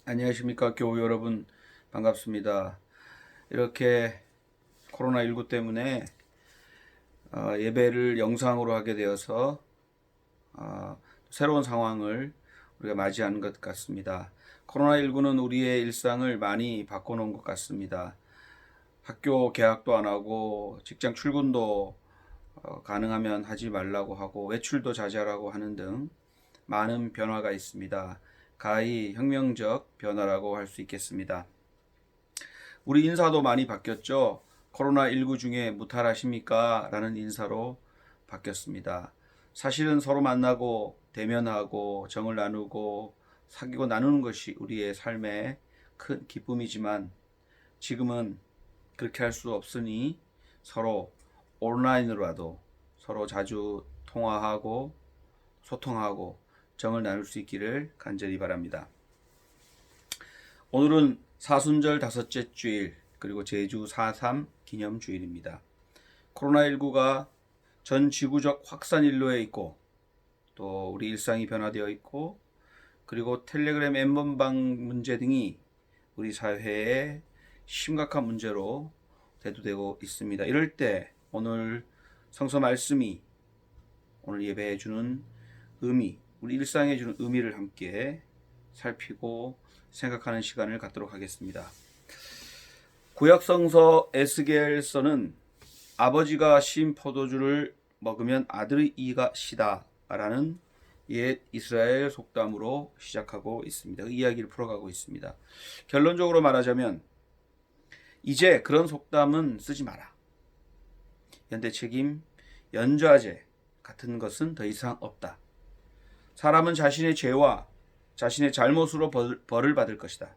안녕하십니까 교우 여러분, 반갑습니다. 이렇게 코로나19 때문에 예배를 영상으로 하게 되어서 새로운 상황을 우리가 맞이하는 것 같습니다. 코로나19는 우리의 일상을 많이 바꿔놓은 것 같습니다. 학교 개학도 안 하고 직장 출근도 가능하면 하지 말라고 하고 외출도 자제하라고 하는 등 많은 변화가 있습니다. 가히 혁명적 변화라고 할 수 있겠습니다. 우리 인사도 많이 바뀌었죠. 코로나19 중에 무탈하십니까? 라는 인사로 바뀌었습니다. 사실은 서로 만나고 대면하고 정을 나누고 사귀고 나누는 것이 우리의 삶의 큰 기쁨이지만 지금은 그렇게 할 수 없으니 서로 온라인으로라도 서로 자주 통화하고 소통하고 정을 나눌 수 있기를 간절히 바랍니다. 오늘은 사순절 다섯째 주일 그리고 제주 4.3 기념주일입니다. 코로나19가 전 지구적 확산일로에 있고 또 우리 일상이 변화되어 있고 그리고 텔레그램 엠번방 문제 등이 우리 사회에 심각한 문제로 대두되고 있습니다. 이럴 때 오늘 성서 말씀이 오늘 예배해 주는 의미, 우리 일상에 주는 의미를 함께 살피고 생각하는 시간을 갖도록 하겠습니다. 구약성서 에스겔서는 아버지가 신 포도주를 먹으면 아들의 이가 시다 라는 옛 이스라엘 속담으로 시작하고 있습니다. 그 이야기를 풀어가고 있습니다. 결론적으로 말하자면 이제 그런 속담은 쓰지 마라. 연대책임, 연좌제 같은 것은 더 이상 없다. 사람은 자신의 죄와 자신의 잘못으로 벌을 받을 것이다.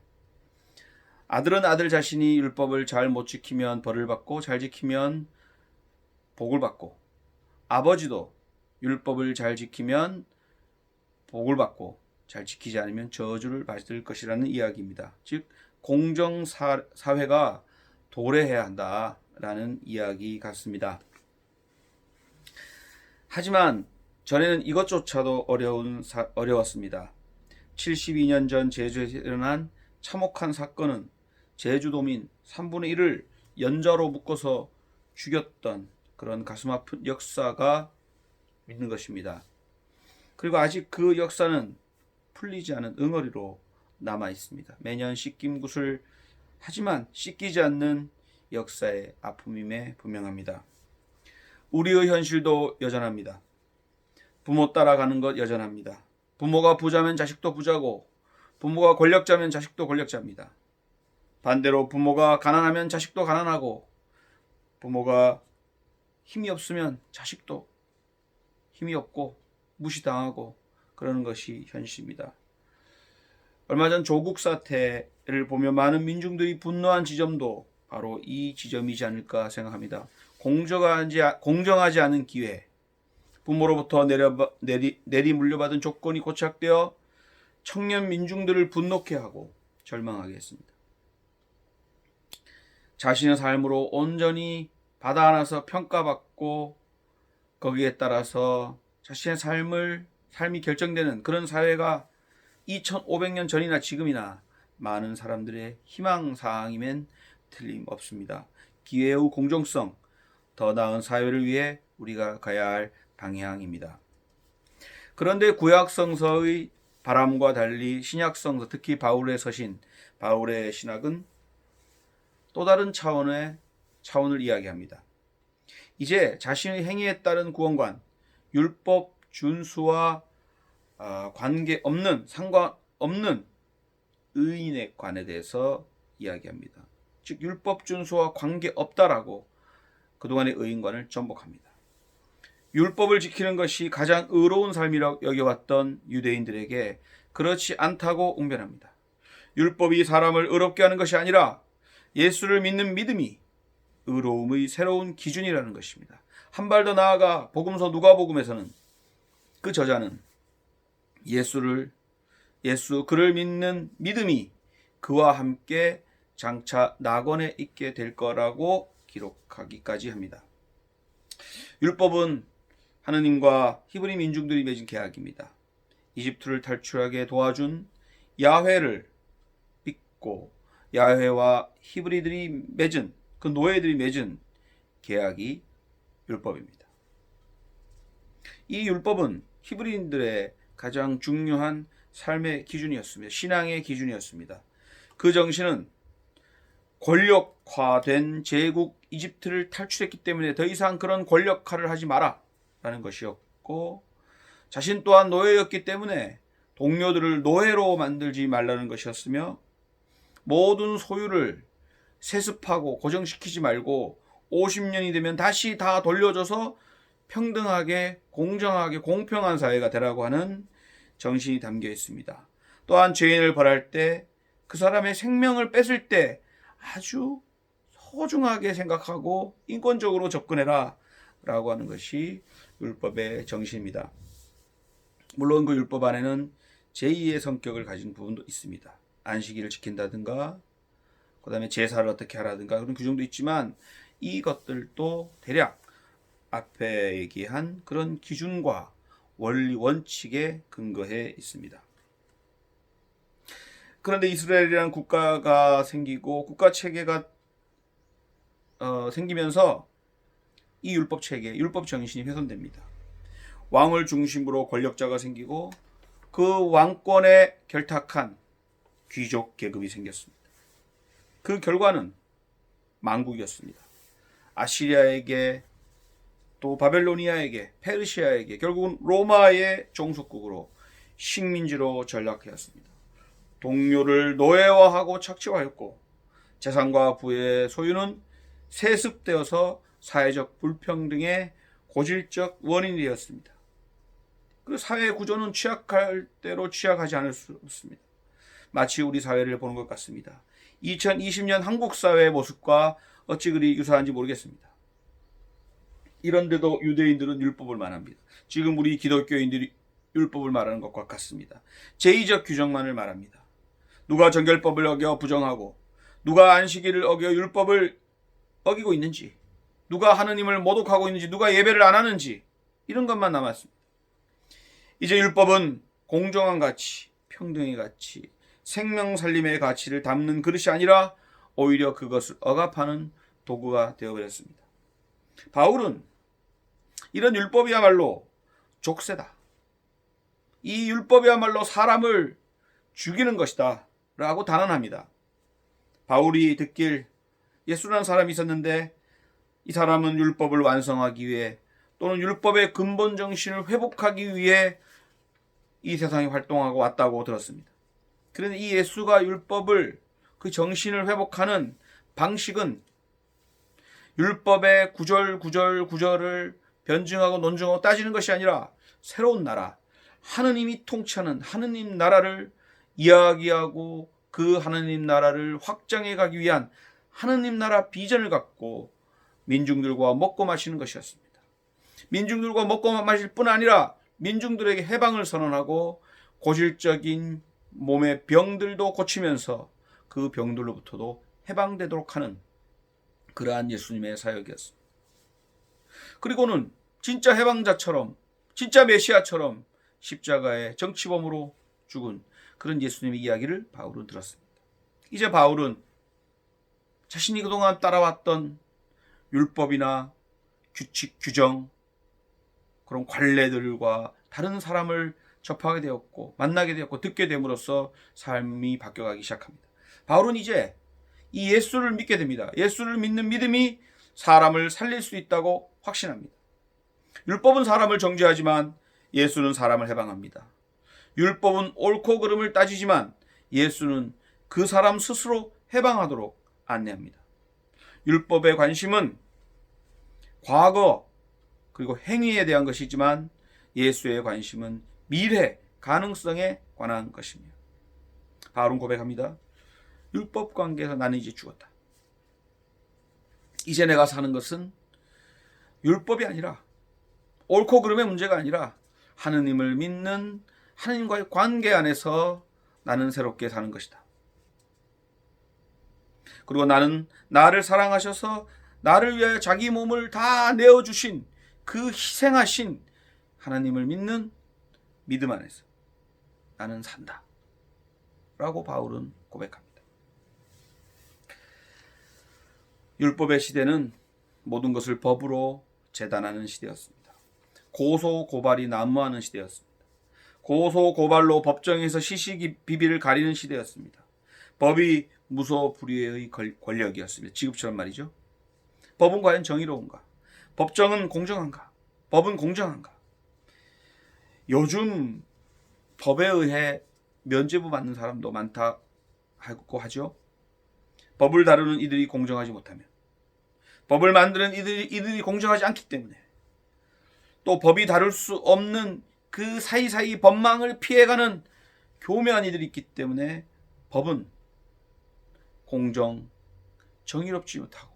아들은 아들 자신이 율법을 잘 못 지키면 벌을 받고 잘 지키면 복을 받고 아버지도 율법을 잘 지키면 복을 받고 잘 지키지 않으면 저주를 받을 것이라는 이야기입니다. 즉 공정사회가 도래해야 한다라는 이야기 같습니다. 하지만 전에는 이것조차도 어려웠습니다. 72년 전 제주에서 일어난 참혹한 사건은 제주도민 3분의 1을 연좌로 묶어서 죽였던 그런 가슴 아픈 역사가 있는 것입니다. 그리고 아직 그 역사는 풀리지 않은 응어리로 남아 있습니다. 매년 씻김굿을 하지만 씻기지 않는 역사의 아픔임에 분명합니다. 우리의 현실도 여전합니다. 부모 따라가는 것 여전합니다. 부모가 부자면 자식도 부자고 부모가 권력자면 자식도 권력자입니다. 반대로 부모가 가난하면 자식도 가난하고 부모가 힘이 없으면 자식도 힘이 없고 무시당하고 그러는 것이 현실입니다. 얼마 전 조국 사태를 보며 많은 민중들이 분노한 지점도 바로 이 지점이지 않을까 생각합니다. 공정하지 않은 기회, 부모로부터 내리 물려받은 조건이 고착되어 청년 민중들을 분노케 하고 절망하게 했습니다. 자신의 삶으로 온전히 받아 안아서 평가받고 거기에 따라서 자신의 삶이 결정되는 그런 사회가 2500년 전이나 지금이나 많은 사람들의 희망사항이면 틀림없습니다. 기회의 공정성, 더 나은 사회를 위해 우리가 가야 할 방향입니다. 그런데 구약성서의 바람과 달리 신약성서, 특히 바울의 서신, 바울의 신학은 또 다른 차원을 이야기합니다. 이제 자신의 행위에 따른 구원관, 율법 준수와 상관없는 의인의 관에 대해서 이야기합니다. 즉 율법 준수와 관계없다라고 그동안의 의인관을 전복합니다. 율법을 지키는 것이 가장 의로운 삶이라고 여겨왔던 유대인들에게 그렇지 않다고 응변합니다. 율법이 사람을 의롭게 하는 것이 아니라 예수를 믿는 믿음이 의로움의 새로운 기준이라는 것입니다. 한 발 더 나아가 복음서 누가복음에서는 그 저자는 그를 믿는 믿음이 그와 함께 장차 낙원에 있게 될 거라고 기록하기까지 합니다. 율법은 하느님과 히브리 민중들이 맺은 계약입니다. 이집트를 탈출하게 도와준 야훼를 받고 야훼와 히브리들이 맺은 그 노예들이 맺은 계약이 율법입니다. 이 율법은 히브리인들의 가장 중요한 삶의 기준이었습니다. 신앙의 기준이었습니다. 그 정신은 권력화된 제국 이집트를 탈출했기 때문에 더 이상 그런 권력화를 하지 마라 라는 것이었고, 자신 또한 노예였기 때문에 동료들을 노예로 만들지 말라는 것이었으며, 모든 소유를 세습하고 고정시키지 말고 50년이 되면 다시 다 돌려줘서 평등하게 공정하게 공평한 사회가 되라고 하는 정신이 담겨 있습니다. 또한 죄인을 벌할 때 그 사람의 생명을 뺏을 때 아주 소중하게 생각하고 인권적으로 접근해라 라고 하는 것이 율법의 정신입니다. 물론 그 율법 안에는 제2의 성격을 가진 부분도 있습니다. 안식일을 지킨다든가 그 다음에 제사를 어떻게 하라든가 그런 규정도 있지만, 이것들도 대략 앞에 얘기한 그런 기준과 원리 원칙에 근거해 있습니다. 그런데 이스라엘이라는 국가가 생기고 국가 체계가 생기면서 이 율법 체계, 율법 정신이 훼손됩니다. 왕을 중심으로 권력자가 생기고 그 왕권에 결탁한 귀족 계급이 생겼습니다. 그 결과는 망국이었습니다. 아시리아에게, 또 바벨로니아에게, 페르시아에게, 결국은 로마의 종속국으로 식민지로 전락하였습니다. 동료를 노예화하고 착취하였고, 재산과 부의 소유는 세습되어서 사회적 불평등의 고질적 원인이 되었습니다. 그 사회 구조는 취약할 대로 취약하지 않을 수 없습니다. 마치 우리 사회를 보는 것 같습니다. 2020년 한국 사회의 모습과 어찌 그리 유사한지 모르겠습니다. 이런데도 유대인들은 율법을 말합니다. 지금 우리 기독교인들이 율법을 말하는 것과 같습니다. 제2적 규정만을 말합니다. 누가 정결법을 어겨 부정하고, 누가 안식일을 어겨 율법을 어기고 있는지, 누가 하느님을 모독하고 있는지, 누가 예배를 안 하는지, 이런 것만 남았습니다. 이제 율법은 공정한 가치, 평등의 가치, 생명살림의 가치를 담는 그릇이 아니라 오히려 그것을 억압하는 도구가 되어버렸습니다. 바울은 이런 율법이야말로 족쇄다, 이 율법이야말로 사람을 죽이는 것이다 라고 단언합니다. 바울이 듣길 예수라는 사람이 있었는데 이 사람은 율법을 완성하기 위해, 또는 율법의 근본 정신을 회복하기 위해 이 세상에 활동하고 왔다고 들었습니다. 그런데 이 예수가 율법을, 그 정신을 회복하는 방식은 율법의 구절을 변증하고 논증하고 따지는 것이 아니라 새로운 나라, 하느님이 통치하는 하느님 나라를 이야기하고 그 하느님 나라를 확장해 가기 위한 하느님 나라 비전을 갖고 민중들과 먹고 마시는 것이었습니다. 민중들과 먹고 마실 뿐 아니라 민중들에게 해방을 선언하고 고질적인 몸의 병들도 고치면서 그 병들로부터도 해방되도록 하는 그러한 예수님의 사역이었습니다. 그리고는 진짜 해방자처럼, 진짜 메시아처럼 십자가의 정치범으로 죽은 그런 예수님의 이야기를 바울은 들었습니다. 이제 바울은 자신이 그동안 따라왔던 율법이나 규칙, 규정, 그런 관례들과 다른 사람을 접하게 되었고 만나게 되었고 듣게 됨으로써 삶이 바뀌어가기 시작합니다. 바울은 이제 이 예수를 믿게 됩니다. 예수를 믿는 믿음이 사람을 살릴 수 있다고 확신합니다. 율법은 사람을 정죄하지만 예수는 사람을 해방합니다. 율법은 옳고 그름을 따지지만 예수는 그 사람 스스로 해방하도록 안내합니다. 율법의 관심은 과거 그리고 행위에 대한 것이지만 예수의 관심은 미래 가능성에 관한 것입니다. 바울은 고백합니다. 율법 관계에서 나는 이제 죽었다. 이제 내가 사는 것은 율법이 아니라, 옳고 그름의 문제가 아니라 하느님을 믿는 하느님과의 관계 안에서 나는 새롭게 사는 것이다. 그리고 나는 나를 사랑하셔서 나를 위하여 자기 몸을 다 내어주신 그 희생하신 하나님을 믿는 믿음 안에서 나는 산다 라고 바울은 고백합니다. 율법의 시대는 모든 것을 법으로 재단하는 시대였습니다. 고소 고발이 난무하는 시대였습니다. 고소 고발로 법정에서 시시비비를 가리는 시대였습니다. 법이 무소불위의 권력이었습니다. 지금처럼 말이죠. 법은 과연 정의로운가? 법정은 공정한가? 법은 공정한가? 요즘 법에 의해 면죄부 받는 사람도 많다고 하죠. 법을 다루는 이들이 공정하지 못하면, 법을 만드는 이들이 공정하지 않기 때문에, 또 법이 다룰 수 없는 그 사이사이 법망을 피해가는 교묘한 이들이 있기 때문에 법은 공정, 정의롭지 못하고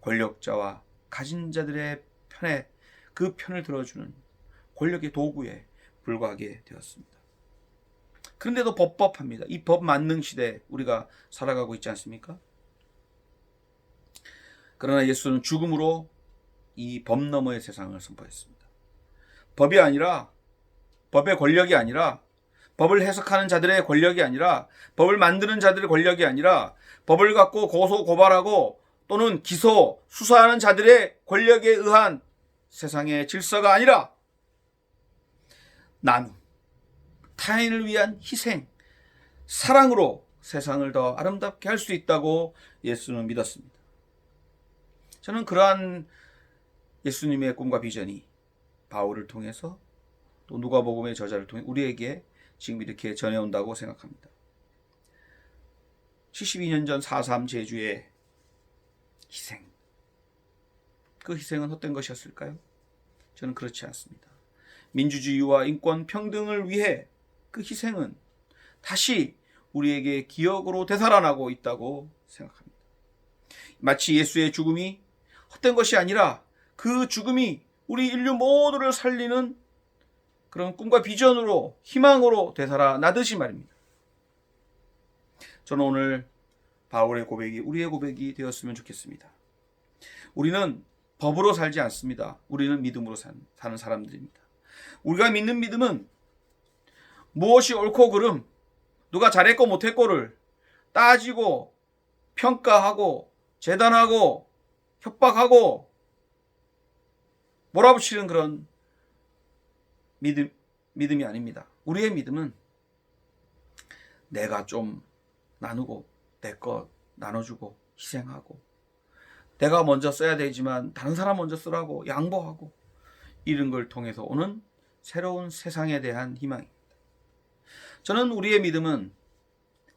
권력자와 가진 자들의 편에 그 편을 들어주는 권력의 도구에 불과하게 되었습니다. 그런데도 법법합니다. 이 법 만능 시대에 우리가 살아가고 있지 않습니까? 그러나 예수는 죽음으로 이 법 너머의 세상을 선포했습니다. 법이 아니라, 법의 권력이 아니라, 법을 해석하는 자들의 권력이 아니라, 법을 만드는 자들의 권력이 아니라, 법을 갖고 고소 고발하고 또는 기소, 수사하는 자들의 권력에 의한 세상의 질서가 아니라 나눔, 타인을 위한 희생, 사랑으로 세상을 더 아름답게 할 수 있다고 예수는 믿었습니다. 저는 그러한 예수님의 꿈과 비전이 바울을 통해서 또 누가복음의 저자를 통해 우리에게 지금 이렇게 전해온다고 생각합니다. 72년 전 4.3 제주의 희생, 그 희생은 헛된 것이었을까요? 저는 그렇지 않습니다. 민주주의와 인권 평등을 위해 그 희생은 다시 우리에게 기억으로 되살아나고 있다고 생각합니다. 마치 예수의 죽음이 헛된 것이 아니라 그 죽음이 우리 인류 모두를 살리는 그런 꿈과 비전으로, 희망으로 되살아나듯이 말입니다. 저는 오늘 바울의 고백이 우리의 고백이 되었으면 좋겠습니다. 우리는 법으로 살지 않습니다. 우리는 믿음으로 사는 사람들입니다. 우리가 믿는 믿음은 무엇이 옳고 그름, 누가 잘했고 못했고를 따지고 평가하고 재단하고 협박하고 몰아붙이는 그런 믿음이 아닙니다. 우리의 믿음은 내가 좀 나누고 내 것 나눠주고 희생하고, 내가 먼저 써야 되지만 다른 사람 먼저 쓰라고 양보하고, 이런 걸 통해서 오는 새로운 세상에 대한 희망입니다. 저는 우리의 믿음은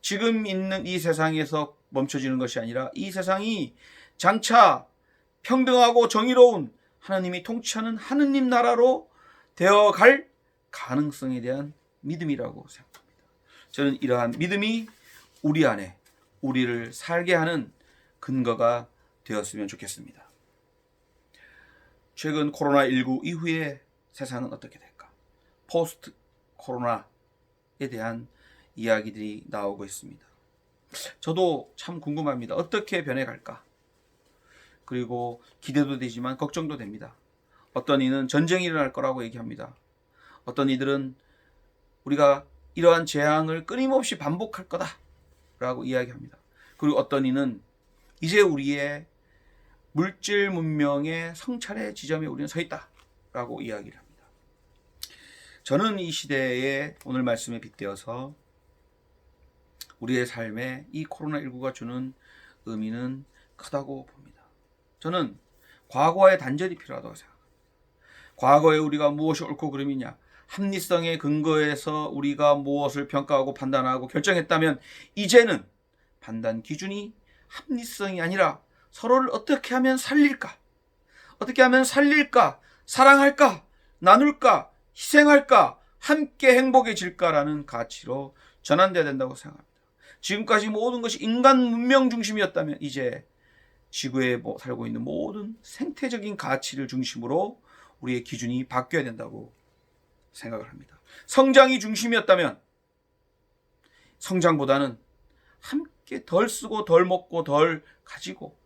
지금 있는 이 세상에서 멈춰지는 것이 아니라 이 세상이 장차 평등하고 정의로운 하나님이 통치하는 하느님 나라로 되어갈 가능성에 대한 믿음이라고 생각합니다. 저는 이러한 믿음이 우리 안에 우리를 살게 하는 근거가 되었으면 좋겠습니다. 최근 코로나19 이후의 세상은 어떻게 될까? 포스트 코로나에 대한 이야기들이 나오고 있습니다. 저도 참 궁금합니다. 어떻게 변해갈까? 그리고 기대도 되지만 걱정도 됩니다. 어떤 이는 전쟁이 일어날 거라고 얘기합니다. 어떤 이들은 우리가 이러한 재앙을 끊임없이 반복할 거다라고 이야기합니다. 그리고 어떤 이는 이제 우리의 물질 문명의 성찰의 지점에 우리는 서 있다라고 이야기를 합니다. 저는 이 시대에 오늘 말씀에 빗대어서 우리의 삶에 이 코로나19가 주는 의미는 크다고 봅니다. 저는 과거의 단절이 필요하다고 생각합니다. 과거에 우리가 무엇이 옳고 그름이냐, 합리성의 근거에서 우리가 무엇을 평가하고 판단하고 결정했다면 이제는 판단 기준이 합리성이 아니라 서로를 어떻게 하면 살릴까? 어떻게 하면 살릴까? 사랑할까? 나눌까? 희생할까? 함께 행복해질까라는 가치로 전환돼야 된다고 생각합니다. 지금까지 모든 것이 인간 문명 중심이었다면 이제 지구에 살고 있는 모든 생태적인 가치를 중심으로 우리의 기준이 바뀌어야 된다고 생각을 합니다. 성장이 중심이었다면 성장보다는 함께 덜 쓰고 덜 먹고 덜 가지고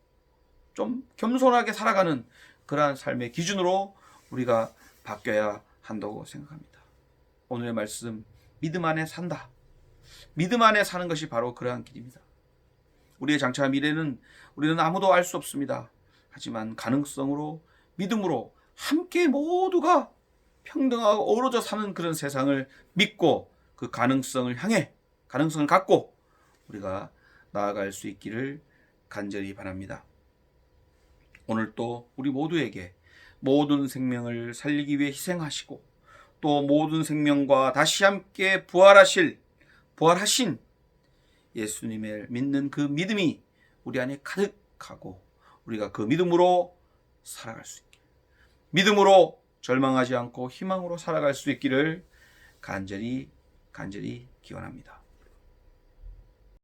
좀 겸손하게 살아가는 그러한 삶의 기준으로 우리가 바뀌어야 한다고 생각합니다. 오늘의 말씀, 믿음 안에 산다. 믿음 안에 사는 것이 바로 그러한 길입니다. 우리의 장차 미래는 우리는 아무도 알 수 없습니다. 하지만 가능성으로, 믿음으로 함께 모두가 평등하고 어우러져 사는 그런 세상을 믿고 그 가능성을 향해, 가능성을 갖고 우리가 나아갈 수 있기를 간절히 바랍니다. 오늘 또 우리 모두에게 모든 생명을 살리기 위해 희생하시고 또 모든 생명과 다시 함께 부활하신 예수님을 믿는 그 믿음이 우리 안에 가득하고 우리가 그 믿음으로 살아갈 수 있기를, 믿음으로 절망하지 않고 희망으로 살아갈 수 있기를 간절히 기원합니다.